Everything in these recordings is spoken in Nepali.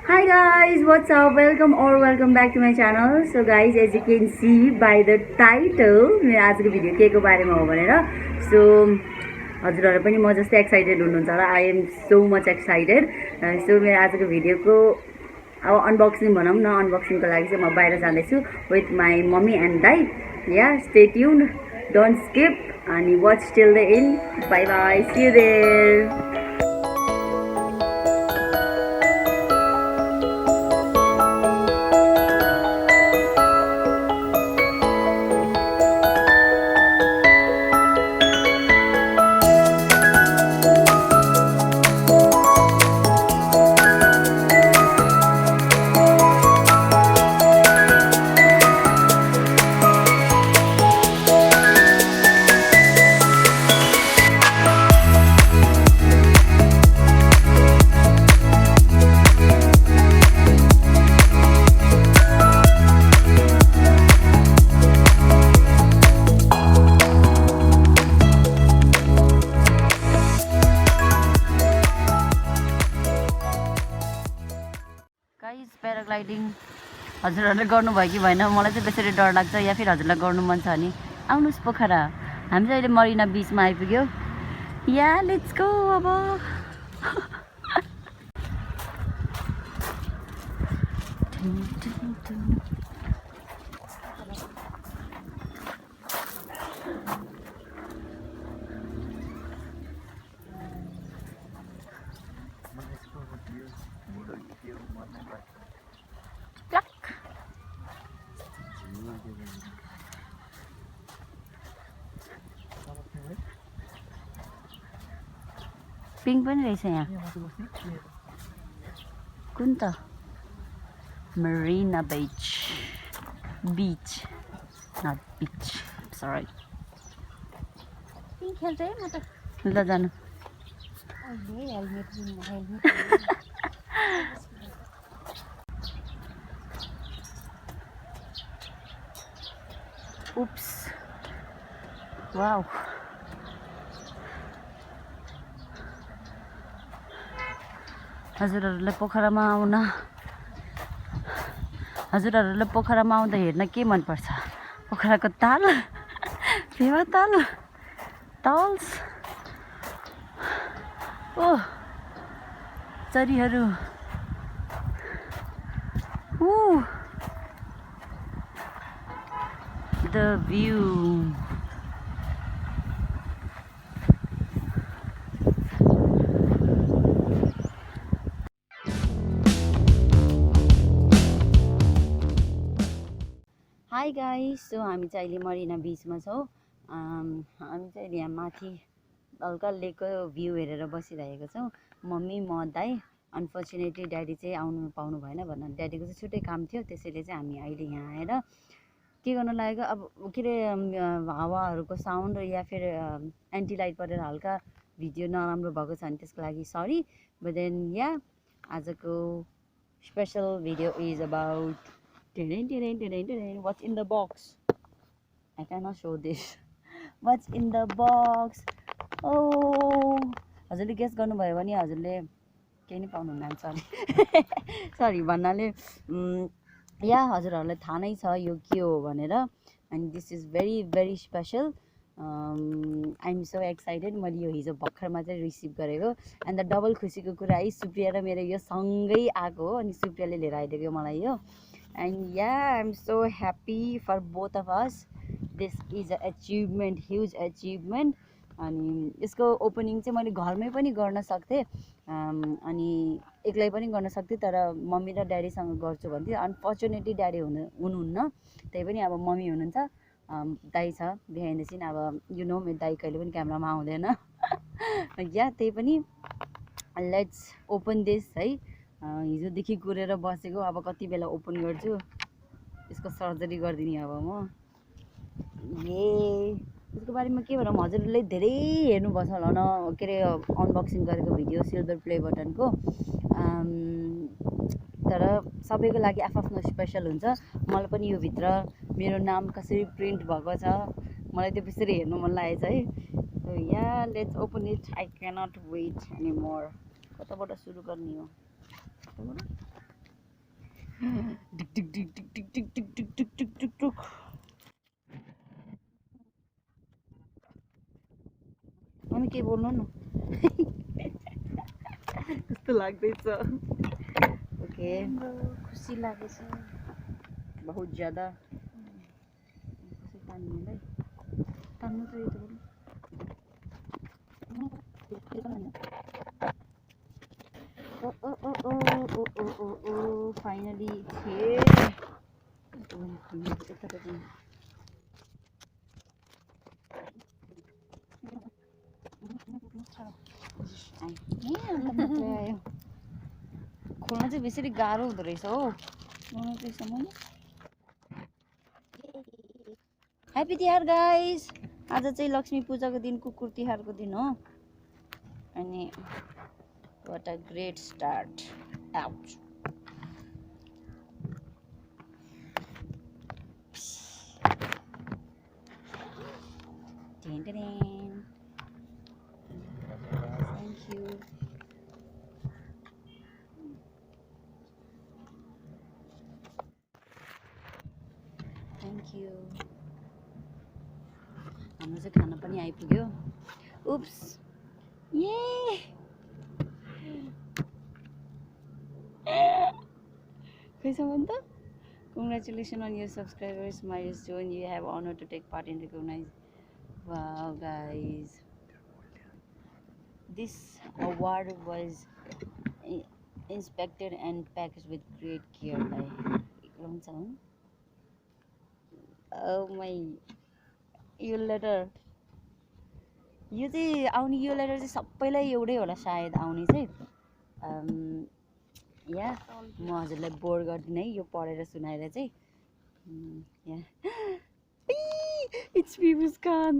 Hi guys, what's up? Welcome back to my channel. So guys, as you can see by the title, मेरो आजको भिडियो केको बारेमा हो भनेर. So हजुरहरु पनि म जस्तै एक्साइटेड हुनुहुन्छ होला. I am so much excited. So मेरो आजको भिडियोको अब अनबक्सिङ भनौं न, अनबक्सिङको लागि चाहिँ म बाहिर जाँदैछु with my mommy and dad. Yeah, stay tuned. Don't skip and watch till the end. Bye bye. See you there. Guys paragliding हजुरहरूले गर्नुभयो कि भएन मलाई चाहिँ बेसरी डर लाग्छ या फिर हजुरलाई गर्नु मन छ भने आउनुहोस् पोखरा हामी चाहिँ अहिले मरिना बीचमा आइपुग्यो या लेट्स गो अब पिङ पनि रहेछ यहाँ कुन त मरिना बीच नट बीच सरी पिङ खेल्छ है म त ल जानु उप्स वाउ हजुरहरूले पोखरामा आउँदा हेर्न के मनपर्छ पोखराको ताल फेवा ताल तल्स ओ चरीहरू the view hi guys so हामी चाहिँ अहिले मरिना बीचमा छौँ हामी चाहिँ अहिले यहाँ माथि हल्का लेकको भ्यू हेरेर बसिरहेको छौँ मम्मी म दाइ अनफर्चुनेटली ड्याडी चाहिँ आउनु पाउनु भएन भन्दा ड्याडीको चाहिँ छुट्टै काम थियो त्यसैले चाहिँ हामी अहिले यहाँ आएर के गर्न लागेको अब के अरे हावाहरूको साउन्ड या फिर एन्टी लाइट परेर हल्का भिडियो नराम्रो भएको छ भने त्यसको लागि सरी बट देन या आजको special video is about what's in the box? I cannot show this. What's in the box? Oh, हजुरले गेस गर्नुभयो भने हजुरले केही नै पाउनुहुन्न सरी सरी भन्नाले या हजुरहरूलाई थाहा नै छ यो के हो भनेर and this is very special I am so excited मैले यो हिजो भर्खरमा चाहिँ रिसिभ गरेको एन्ड द डबल खुसीको कुरा है सुप्रिया र मेरो यो सँगै आएको हो अनि सुप्रियाले लिएर आइदिएको मलाई यो and yeah I'm so happy for both of us this is an achievement huge achievement अनि यसको ओपनिङ चाहिँ मैले घरमै पनि गर्न सक्थेँ अनि एक्लै पनि गर्न सक्थेँ तर मम्मी र ड्याडीसँग गर्छु भन्थेँ अनफर्चुनेटली ड्याडी हुनुहुन्न त्यही पनि अब मम्मी हुनुहुन्छ दाइ छ बिहाइन्ड द सिन अब यु नो मेरो दाइ कहिले पनि क्यामेरामा आउँदैन या त्यही पनि लेट्स ओपन दिस है हिजोदेखि कुरेर बसेको अब कति बेला ओपन गर्छु यसको सर्जरी गरिदिने अब म यसको बारेमा के भनौँ हजुरले धेरै हेर्नुभएको होला न के अरे अनबक्सिङ गरेको भिडियो सिल्भर प्ले बटनको तर सबैको लागि आफ्नो स्पेसल हुन्छ मलाई पनि यो भित्र मेरो नाम कसरी प्रिन्ट भएको छ मलाई त्यो बिस्तारै हेर्नु मन लागेछ है so yeah let's open it I cannot wait any more कताबाट सुरु गर्ने हो टिक टिक टिक टिक टिक टिक टिक टिक टिक टिक टिक टिक। अनि के बोल्नु न कस्तो लाग्दैछ ओके खुसी लागेछ बहुत ज्यादा कसै तान्नु मलाई तान्नु त यो त फाइनली खोल्न चाहिँ बेसरी गाह्रो हुँदो रहेछ हो ह्याप्पी तिहार गाइस आज चाहिँ लक्ष्मी पूजाको दिन कुकुर तिहारको दिन हो अनि what a great start ouch thank you thank you हाम्रो चाहिँ खाना पनि आइपुग्यो उप्स ये खैसम्म त congratulations on your subscribers milestone you have honor to take part in recognize wow guys this award was inspected and packaged with great care oh my यो लेटर यो चाहिँ आउने यो लेटर चाहिँ सबैलाई एउटै होला सायद आउने चाहिँ या म हजुरलाई बोर गर्दिनँ है यो पढेर सुनाएर चाहिँ yeah it's me Muskan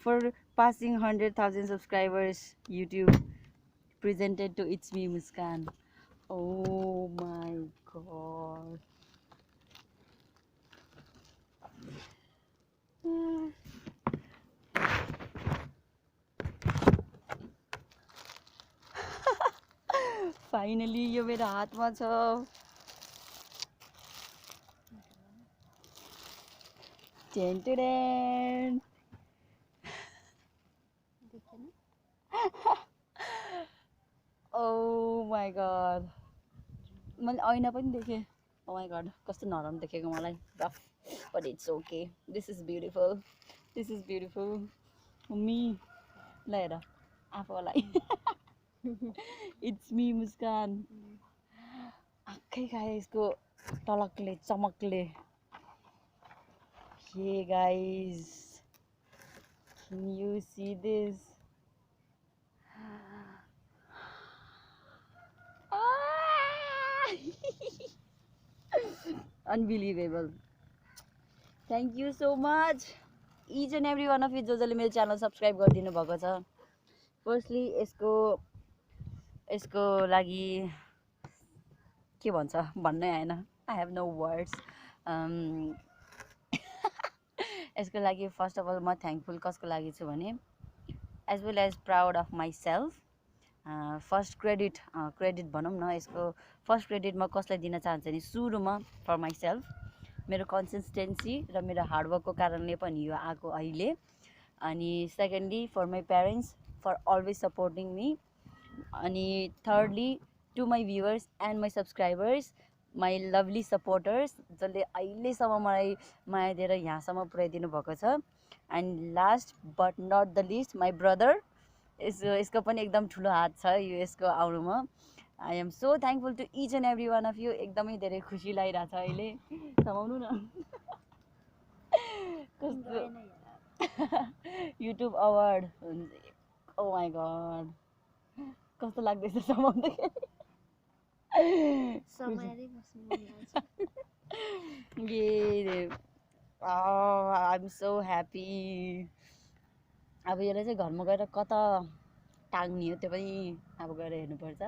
for passing 100,000 subscribers YouTube presented to it's me Muskan oh my god finally यो मेरो हातमा छ टेन्टेडेन oh my god मैले ऐना पनि देखेँ oh my god कस्तो नरम देखेको मलाई rough but it's okay this is beautiful me ल हेर आफूलाई it's me मुस्कान आँखै खाए यसको टलकले चमकले hey guys can you see this unbelievable thank you so much each and every one of you जसले मेरो च्यानल सब्स्क्राइब गरिदिनु भएको छ फर्स्टली यसको लागि के भन्छ भन्नै आएन आई हेभ नो वर्ड्स यसको लागि फर्स्ट अफ अल म थ्याङ्कफुल कसको लागि छु भने as well as proud of myself first credit भनौँ न यसको फर्स्ट क्रेडिट म कसलाई दिन चाहन्छु भने सुरुमा फर माइ सेल्फ मेरो कन्सिस्टेन्सी र मेरो हार्डवर्कको कारणले पनि यो आएको अहिले अनि secondly for my parents for always supporting me अनि thirdly to my viewers and my subscribers my lovely supporters जसले अहिलेसम्म मलाई माया दिएर यहाँसम्म पुर्याइदिनु भएको छ and last but not the least my brother यसको पनि एकदम ठुलो हात छ यो यसको आउनुमा I am so thankful to each and every one of you एकदमै धेरै खुसी लागिरहेको छ अहिले समाउनु न कस्तो YouTube award oh my god कस्तो लाग्दैछ समाउँदाखेरि आई एम सो ह्याप्पी अब यसलाई चाहिँ घरमा गएर कता टाङ्ने हो त्यो पनि अब गएर हेर्नुपर्छ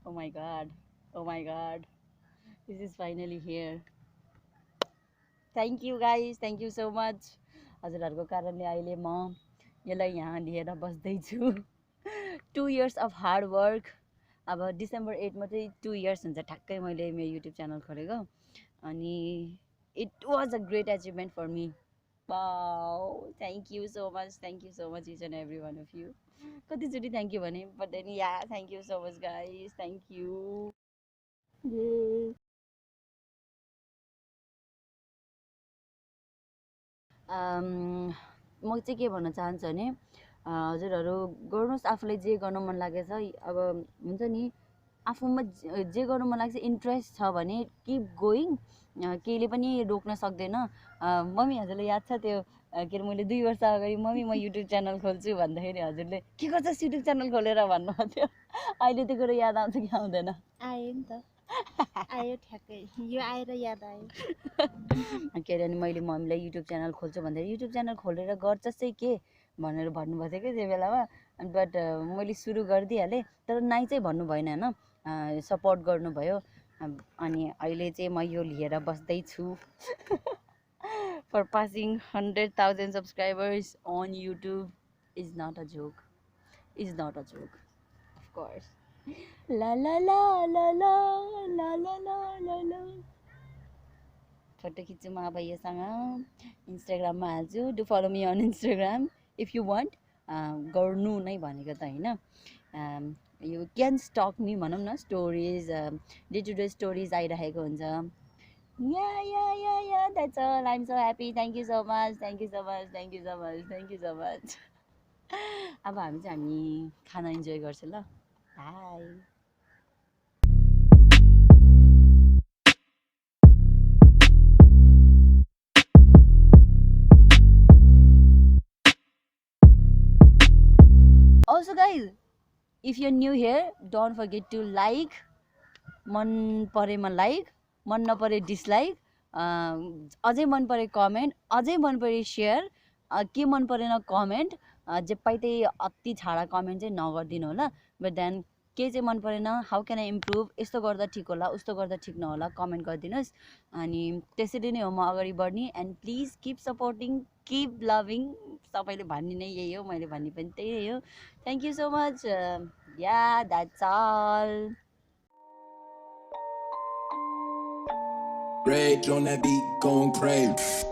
oh my god this is finally here thank you guys thank you so much हजुरहरूको कारणले अहिले म यसलाई यहाँ लिएर बस्दैछु 2 years of hard work अब डिसेम्बर 8मा चाहिँ 2 इयर्स हुन्छ ठ्याक्कै मैले मेरो युट्युब च्यानल खोलेको अनि it was a great achievement for me wow thank you so much each and every one of you कतिचोटि थ्याङ्क यू भने but then yeah thank you so much guys thank you म चाहिँ के भन्न चाहन्छु भने हजुरहरू गर्नुहोस् आफूलाई जे गर्न मन लागेछ अब हुन्छ नि आफूमा जे गर्नु मन लाग्छ इन्ट्रेस्ट छ भने किप गोइङ केहीले पनि रोक्न सक्दैन मम्मी हजुरलाई याद छ त्यो के अरे मैले 2 वर्ष अगाडि मम्मी म युट्युब च्यानल खोल्छु भन्दाखेरि हजुरले के गर्छस् युट्युब च्यानल खोलेर भन्नुभएको थियो अहिले त्यो कुरो याद आउँछ कि आउँदैन आयो नि त आयो ठ्याक्कै यो आएर याद आयो के अरे अनि मैले मम्मीलाई युट्युब च्यानल खोल्छु भन्दाखेरि युट्युब च्यानल खोलेर गर्छस् चाहिँ के भनेर भन्नुभएको थियो कि त्यो बेलामा बट मैले सुरु गरिदिइहालेँ तर नाइ चाहिँ भन्नु भएन होइन सपोर्ट गर्नुभयो अनि अहिले चाहिँ म यो लिएर बस्दैछु for passing 100,000 subscribers on YouTube is not a joke of course la la la la la la la la ला फोटो खिच्छु म अब योसँग इन्स्टाग्राममा हाल्छु do follow me on Instagram if you want गर्नु नै भनेको त होइन यु क्यान स्टक मी भनौँ न stories day to day stories आइरहेको हुन्छ yeah that's all I am so happy thank you so much अब हामी खाना इन्जोय गर्छौँ ल bye Also guys, if you're new here, don't forget to like, मन परेमा लाइक मन नपरे डिसलाइक अझै मन परे कमेन्ट अझै मन परे सेयर के मन परेन कमेन्ट जे पाइ त्यही अति छाडा कमेन्ट चाहिँ नगरिदिनु होला बट देन के चाहिँ मन परेन हाउ क्यान आई इम्प्रुभ यस्तो गर्दा ठिक होला उस्तो गर्दा ठिक नहोला कमेन्ट गरिदिनुहोस् अनि त्यसरी नै हो म अगाडि बढ्ने and please keep supporting keep loving सबैले भन्ने नै यही हो मैले भन्ने पनि त्यही हो thank you so much yeah that's all Rage on that beat, going crazy.